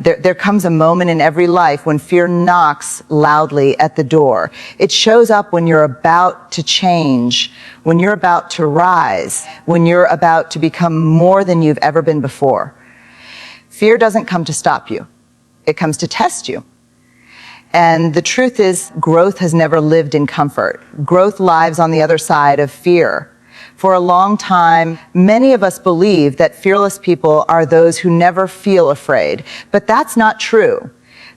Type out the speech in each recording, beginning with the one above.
There comes a moment in every life when fear knocks loudly at the door. It shows up when you're about to change, when you're about to rise, when you're about to become more than you've ever been before. Fear doesn't come to stop you. It comes to test you. And the truth is, growth has never lived in comfort. Growth lives on the other side of fear. For a long time, many of us believe that fearless people are those who never feel afraid, but that's not true.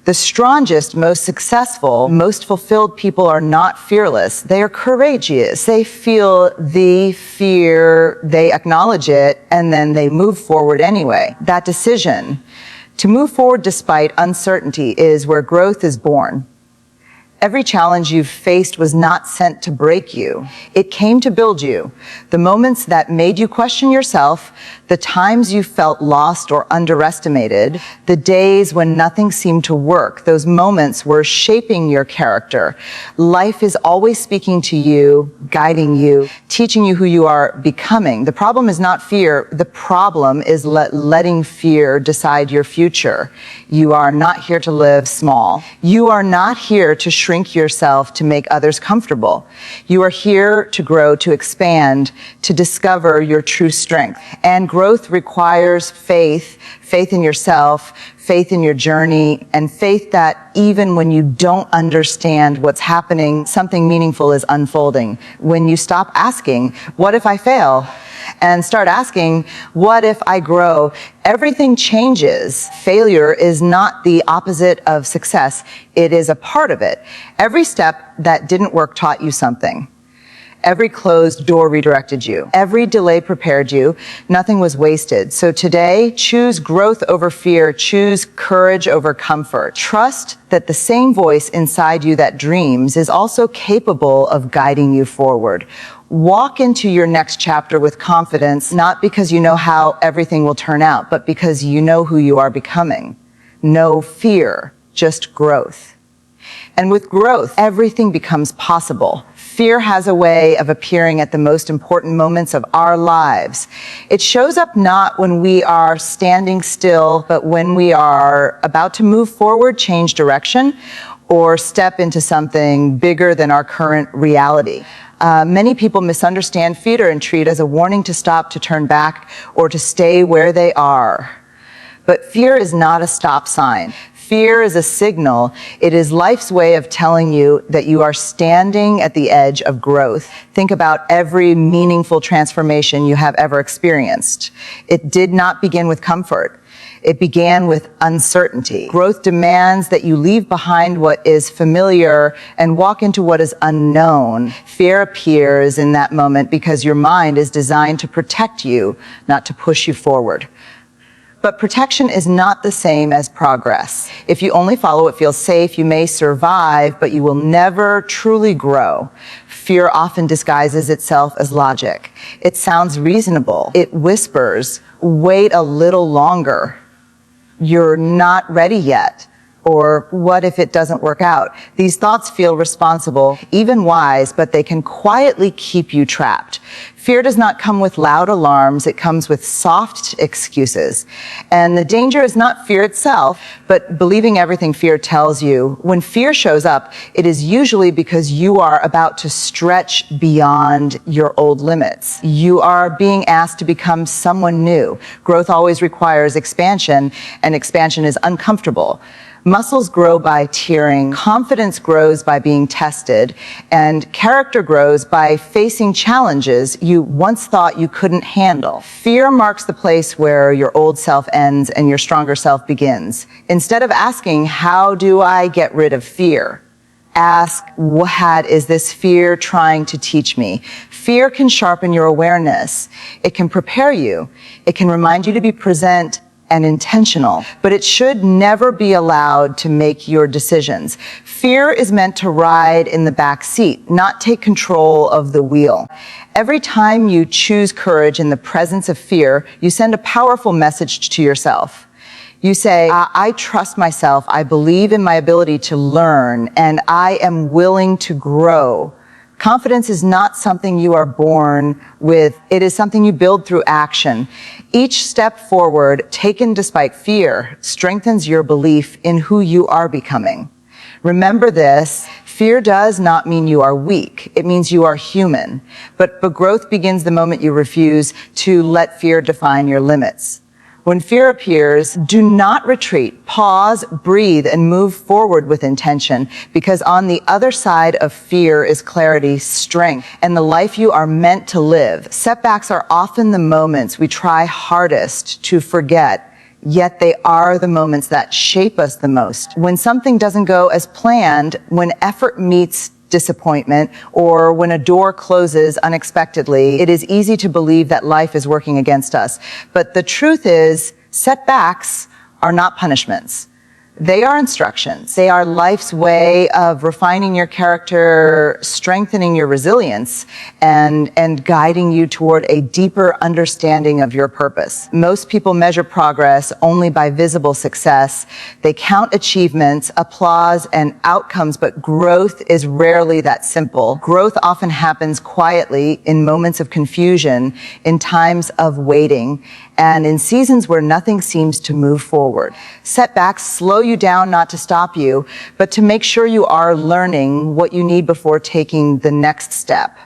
The strongest, most successful, most fulfilled people are not fearless. They are courageous. They feel the fear, they acknowledge it, and then they move forward anyway. That decision to move forward despite uncertainty is where growth is born. Every challenge you've faced was not sent to break you. It came to build you. The moments that made you question yourself, the times you felt lost or underestimated, the days when nothing seemed to work, those moments were shaping your character. Life is always speaking to you, guiding you, teaching you who you are becoming. The problem is not fear. The problem is letting fear decide your future. You are not here to live small. You are not here to shrink yourself to make others comfortable. You are here to grow, to expand, to discover your true strength. And growth requires faith, faith in yourself, faith in your journey, and faith that even when you don't understand what's happening, something meaningful is unfolding. When you stop asking, what if I fail? And start asking, what if I grow? Everything changes. Failure is not the opposite of success. It is a part of it. Every step that didn't work taught you something. Every closed door redirected you. Every delay prepared you. Nothing was wasted. So today, choose growth over fear. Choose courage over comfort. Trust that the same voice inside you that dreams is also capable of guiding you forward. Walk into your next chapter with confidence, not because you know how everything will turn out, but because you know who you are becoming. No fear, just growth. And with growth, everything becomes possible. Fear has a way of appearing at the most important moments of our lives. It shows up not when we are standing still, but when we are about to move forward, change direction, or step into something bigger than our current reality. Many people misunderstand fear and treat it as a warning to stop, to turn back, or to stay where they are. But fear is not a stop sign. Fear is a signal. It is life's way of telling you that you are standing at the edge of growth. Think about every meaningful transformation you have ever experienced. It did not begin with comfort. It began with uncertainty. Growth demands that you leave behind what is familiar and walk into what is unknown. Fear appears in that moment because your mind is designed to protect you, not to push you forward. But protection is not the same as progress. If you only follow what feels safe, you may survive, but you will never truly grow. Fear often disguises itself as logic. It sounds reasonable. It whispers, wait a little longer. You're not ready yet. Or what if it doesn't work out? These thoughts feel responsible, even wise, but they can quietly keep you trapped. Fear does not come with loud alarms, it comes with soft excuses. And the danger is not fear itself, but believing everything fear tells you. When fear shows up, it is usually because you are about to stretch beyond your old limits. You are being asked to become someone new. Growth always requires expansion, and expansion is uncomfortable. Muscles grow by tearing, confidence grows by being tested, and character grows by facing challenges you once thought you couldn't handle. Fear marks the place where your old self ends and your stronger self begins. Instead of asking, how do I get rid of fear? Ask, what is this fear trying to teach me? Fear can sharpen your awareness. It can prepare you. It can remind you to be present and intentional, but it should never be allowed to make your decisions. Fear is meant to ride in the back seat, not take control of the wheel. Every time you choose courage in the presence of fear, you send a powerful message to yourself. You say, I trust myself, I believe in my ability to learn, and I am willing to grow. Confidence is not something you are born with. It is something you build through action. Each step forward, taken despite fear, strengthens your belief in who you are becoming. Remember this, fear does not mean you are weak. It means you are human. But growth begins the moment you refuse to let fear define your limits. When fear appears, do not retreat. Pause, breathe, and move forward with intention, because on the other side of fear is clarity, strength, and the life you are meant to live. Setbacks are often the moments we try hardest to forget, yet they are the moments that shape us the most. When something doesn't go as planned, when effort meets disappointment, or when a door closes unexpectedly, it is easy to believe that life is working against us. But the truth is, setbacks are not punishments. They are instructions. They are life's way of refining your character, strengthening your resilience, and guiding you toward a deeper understanding of your purpose. Most people measure progress only by visible success. They count achievements, applause, and outcomes, but growth is rarely that simple. Growth often happens quietly in moments of confusion, in times of waiting, and in seasons where nothing seems to move forward. Setbacks slow you down not to stop you, but to make sure you are learning what you need before taking the next step.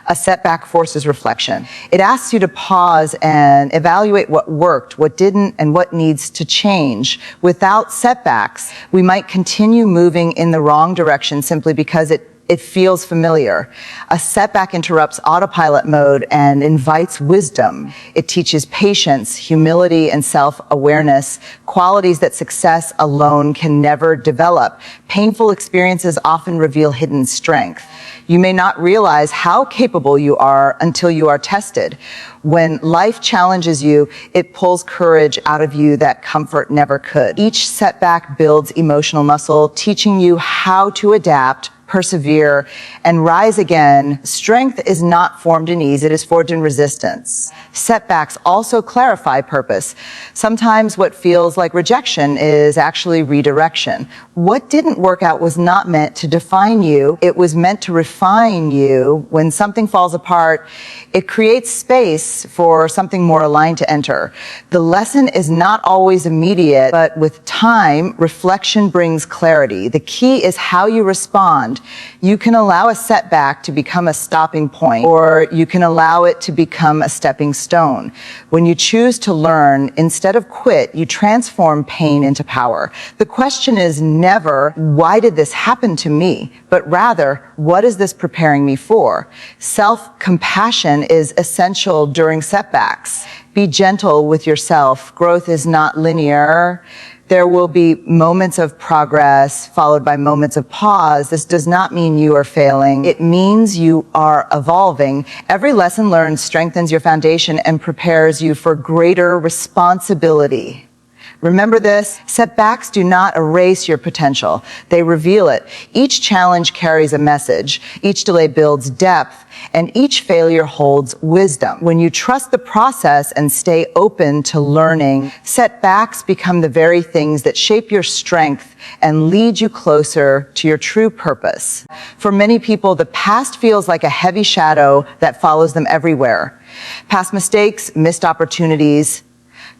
A setback forces reflection. It asks you to pause and evaluate what worked, what didn't, and what needs to change. Without setbacks, we might continue moving in the wrong direction simply because it feels familiar. A setback interrupts autopilot mode and invites wisdom. It teaches patience, humility, and self-awareness, qualities that success alone can never develop. Painful experiences often reveal hidden strength. You may not realize how capable you are until you are tested. When life challenges you, it pulls courage out of you that comfort never could. Each setback builds emotional muscle, teaching you how to adapt, persevere, and rise again. Strength is not formed in ease, it is forged in resistance. Setbacks also clarify purpose. Sometimes what feels like rejection is actually redirection. What didn't work out was not meant to define you, it was meant to refine you. When something falls apart, it creates space for something more aligned to enter. The lesson is not always immediate, but with time, reflection brings clarity. The key is how you respond. You can allow a setback to become a stopping point, or you can allow it to become a stepping stone. When you choose to learn, instead of quit, you transform pain into power. The question is never, why did this happen to me? But rather, what is this preparing me for? Self-compassion is essential during setbacks. Be gentle with yourself. Growth is not linear. There will be moments of progress followed by moments of pause. This does not mean you are failing. It means you are evolving. Every lesson learned strengthens your foundation and prepares you for greater responsibility. Remember this, setbacks do not erase your potential. They reveal it. Each challenge carries a message. Each delay builds depth, and each failure holds wisdom. When you trust the process and stay open to learning, setbacks become the very things that shape your strength and lead you closer to your true purpose. For many people, the past feels like a heavy shadow that follows them everywhere. Past mistakes, missed opportunities,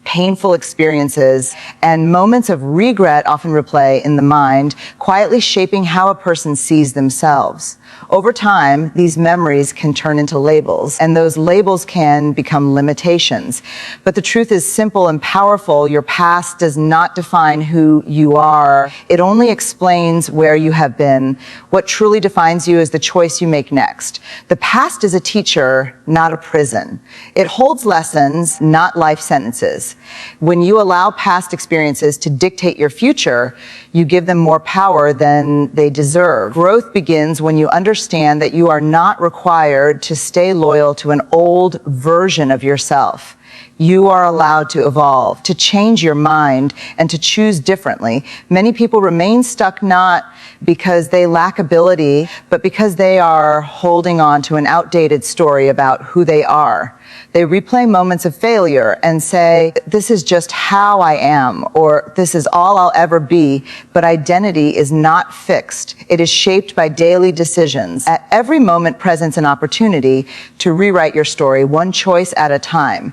painful experiences, and moments of regret often replay in the mind, quietly shaping how a person sees themselves. Over time, these memories can turn into labels, and those labels can become limitations. But the truth is simple and powerful. Your past does not define who you are. It only explains where you have been. What truly defines you is the choice you make next. The past is a teacher, not a prison. It holds lessons, not life sentences. When you allow past experiences to dictate your future, you give them more power than they deserve. Growth begins when you understand that you are not required to stay loyal to an old version of yourself. You are allowed to evolve, to change your mind, and to choose differently. Many people remain stuck not because they lack ability, but because they are holding on to an outdated story about who they are. They replay moments of failure and say, this is just how I am, or this is all I'll ever be. But identity is not fixed. It is shaped by daily decisions. At every moment presents an opportunity to rewrite your story, one choice at a time.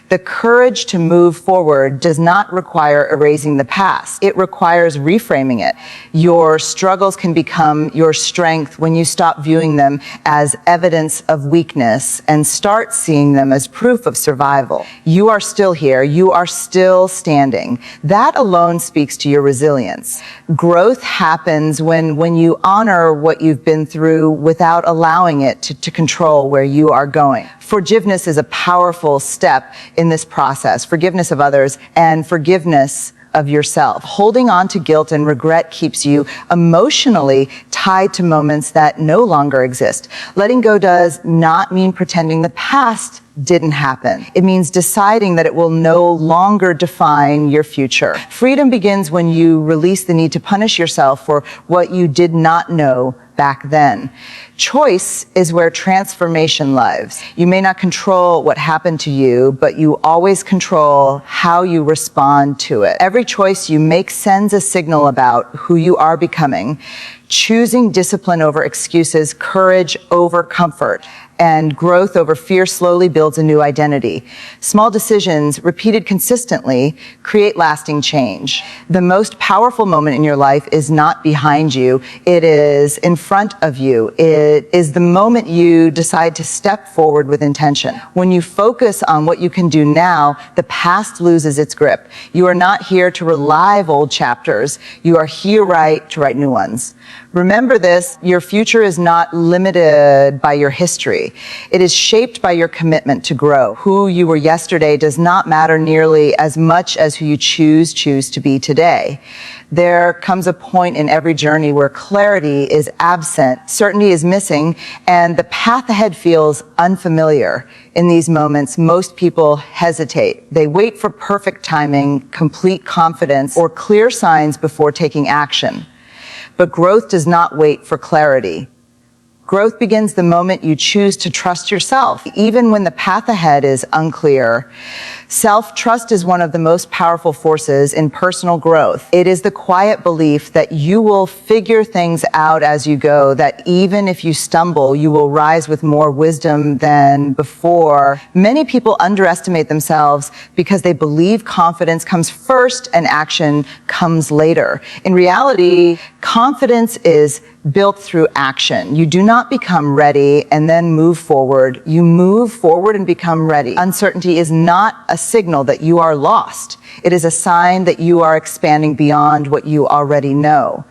The courage to move forward does not require erasing the past. It requires reframing it. Your struggles can become your strength when you stop viewing them as evidence of weakness and start seeing them as proof of survival. You are still here. You are still standing. That alone speaks to your resilience. Growth happens when you honor what you've been through without allowing it to control where you are going. Forgiveness is a powerful step in this process. Forgiveness of others and forgiveness of yourself. Holding on to guilt and regret keeps you emotionally tied to moments that no longer exist. Letting go does not mean pretending the past didn't happen. It means deciding that it will no longer define your future. Freedom begins when you release the need to punish yourself for what you did not know back then. Choice is where transformation lives. You may not control what happened to you, but you always control how you respond to it. Every choice you make sends a signal about who you are becoming. Choosing discipline over excuses, courage over comfort, and growth over fear slowly builds a new identity. Small decisions, repeated consistently, create lasting change. The most powerful moment in your life is not behind you. It is in front of you. It is the moment you decide to step forward with intention. When you focus on what you can do now, the past loses its grip. You are not here to relive old chapters. You are here to write new ones. Remember this, your future is not limited by your history. It is shaped by your commitment to grow. Who you were yesterday does not matter nearly as much as who you choose to be today. There comes a point in every journey where clarity is absent, certainty is missing, and the path ahead feels unfamiliar. In these moments, most people hesitate. They wait for perfect timing, complete confidence, or clear signs before taking action. But growth does not wait for clarity. Growth begins the moment you choose to trust yourself, even when the path ahead is unclear. Self-trust is one of the most powerful forces in personal growth. It is the quiet belief that you will figure things out as you go, that even if you stumble, you will rise with more wisdom than before. Many people underestimate themselves because they believe confidence comes first and action comes later. In reality, confidence is built through action. You do not become ready and then move forward. You move forward and become ready. Uncertainty is not a signal that you are lost. It is a sign that you are expanding beyond what you already know.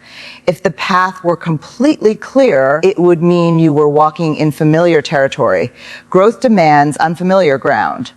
If the path were completely clear, it would mean you were walking in familiar territory. Growth demands unfamiliar ground.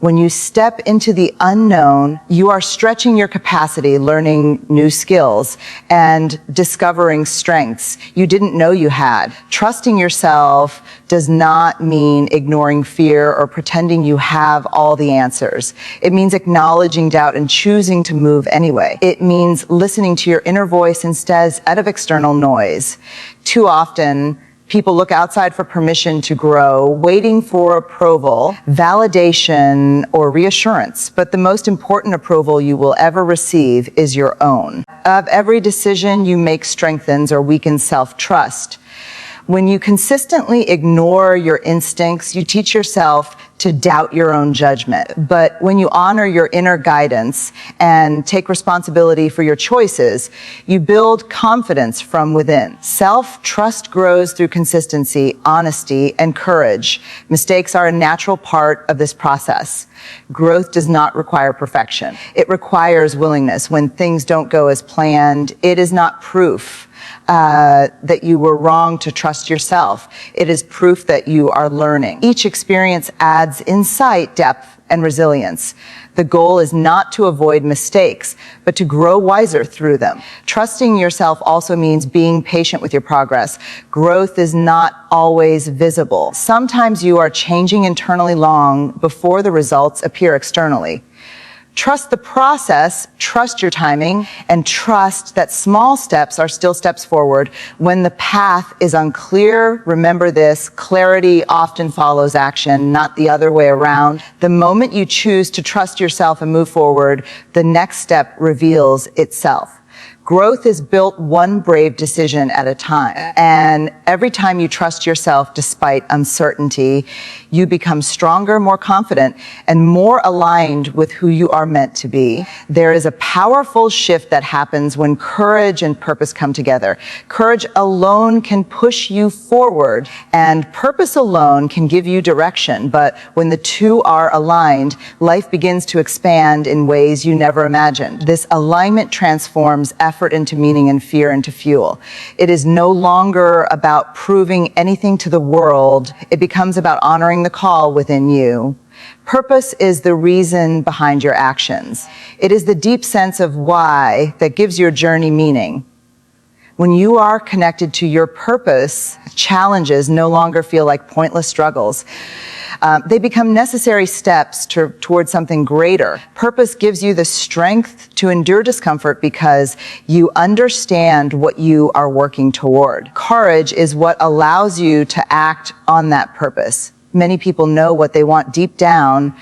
When you step into the unknown, you are stretching your capacity, learning new skills, and discovering strengths you didn't know you had. Trusting yourself does not mean ignoring fear or pretending you have all the answers. It means acknowledging doubt and choosing to move anyway. It means listening to your inner voice instead of external noise. Too often, people look outside for permission to grow, waiting for approval, validation, or reassurance. But the most important approval you will ever receive is your own. Of every decision you make strengthens or weakens self-trust. When you consistently ignore your instincts, you teach yourself to doubt your own judgment. But when you honor your inner guidance and take responsibility for your choices, you build confidence from within. Self-trust grows through consistency, honesty, and courage. Mistakes are a natural part of this process. Growth does not require perfection. It requires willingness. When things don't go as planned, it is not proof that you were wrong to trust yourself. It is proof that you are learning. Each experience adds adds insight, depth, and resilience. The goal is not to avoid mistakes, but to grow wiser through them. Trusting yourself also means being patient with your progress. Growth is not always visible. Sometimes you are changing internally long before the results appear externally. Trust the process, trust your timing, and trust that small steps are still steps forward. When the path is unclear, remember this: clarity often follows action, not the other way around. The moment you choose to trust yourself and move forward, the next step reveals itself. Growth is built one brave decision at a time. And every time you trust yourself despite uncertainty, you become stronger, more confident, and more aligned with who you are meant to be. There is a powerful shift that happens when courage and purpose come together. Courage alone can push you forward, and purpose alone can give you direction. But when the two are aligned, life begins to expand in ways you never imagined. This alignment transforms effort into meaning and fear into fuel. It is no longer about proving anything to the world. It becomes about honoring the call within you. Purpose is the reason behind your actions. It is the deep sense of why that gives your journey meaning. When you are connected to your purpose, challenges no longer feel like pointless struggles. They become necessary steps towards something greater. Purpose gives you the strength to endure discomfort because you understand what you are working toward. Courage is what allows you to act on that purpose. Many people know what they want deep down,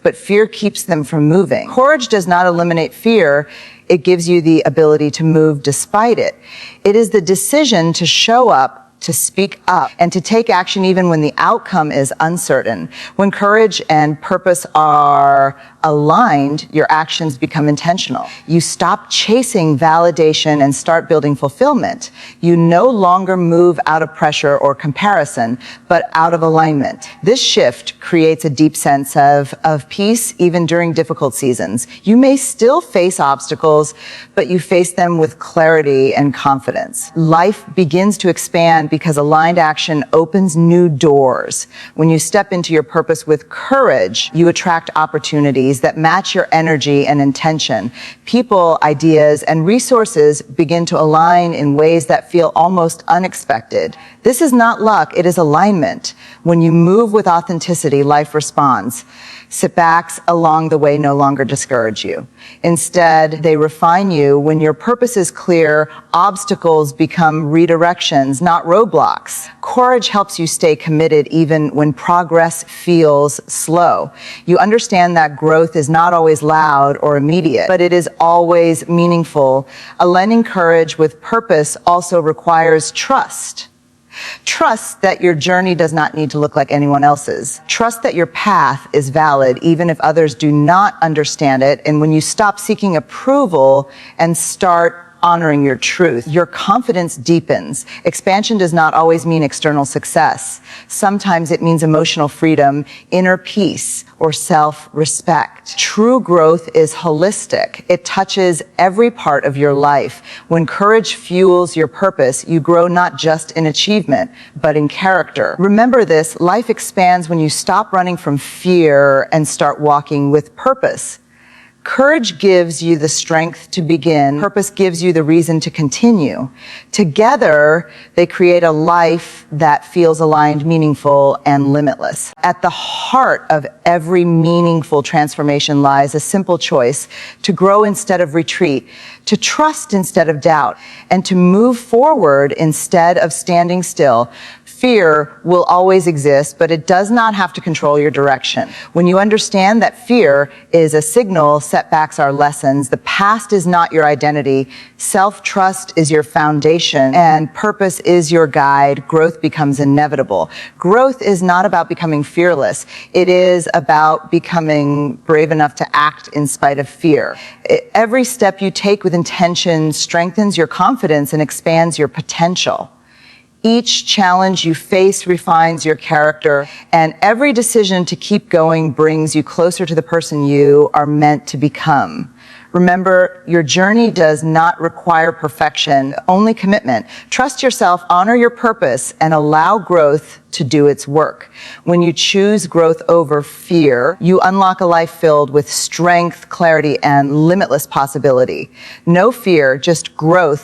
but fear keeps them from moving. Courage does not eliminate fear. It gives you the ability to move despite it. It is the decision to show up, to speak up, and to take action even when the outcome is uncertain. When courage and purpose are aligned, your actions become intentional. You stop chasing validation and start building fulfillment. You no longer move out of pressure or comparison, but out of alignment. This shift creates a deep sense of peace even during difficult seasons. You may still face obstacles, but you face them with clarity and confidence. Life begins to expand because aligned action opens new doors. When you step into your purpose with courage, you attract opportunities that match your energy and intention. People, ideas, and resources begin to align in ways that feel almost unexpected. This is not luck, it is alignment. When you move with authenticity, life responds. Setbacks along the way no longer discourage you. Instead, they refine you. When your purpose is clear, obstacles become redirections, not roadblocks. Courage helps you stay committed even when progress feels slow. You understand that growth is not always loud or immediate, but it is always meaningful. Aligning courage with purpose also requires trust. Trust that your journey does not need to look like anyone else's. Trust that your path is valid even if others do not understand it. And when you stop seeking approval and start honoring your truth, your confidence deepens. Expansion does not always mean external success. Sometimes it means emotional freedom, inner peace, or self-respect. True growth is holistic. It touches every part of your life. When courage fuels your purpose, you grow not just in achievement, but in character. Remember this: life expands when you stop running from fear and start walking with purpose. Courage gives you the strength to begin. Purpose gives you the reason to continue. Together, they create a life that feels aligned, meaningful, and limitless. At the heart of every meaningful transformation lies a simple choice: to grow instead of retreat, to trust instead of doubt, and to move forward instead of standing still. Fear will always exist, but it does not have to control your direction. When you understand that fear is a signal, setbacks are lessons, the past is not your identity, self-trust is your foundation, and purpose is your guide, growth becomes inevitable. Growth is not about becoming fearless. It is about becoming brave enough to act in spite of fear. Every step you take with intention strengthens your confidence and expands your potential. Each challenge you face refines your character, and every decision to keep going brings you closer to the person you are meant to become. Remember, your journey does not require perfection, only commitment. Trust yourself, honor your purpose, and allow growth to do its work. When you choose growth over fear, you unlock a life filled with strength, clarity, and limitless possibility. No fear, just growth.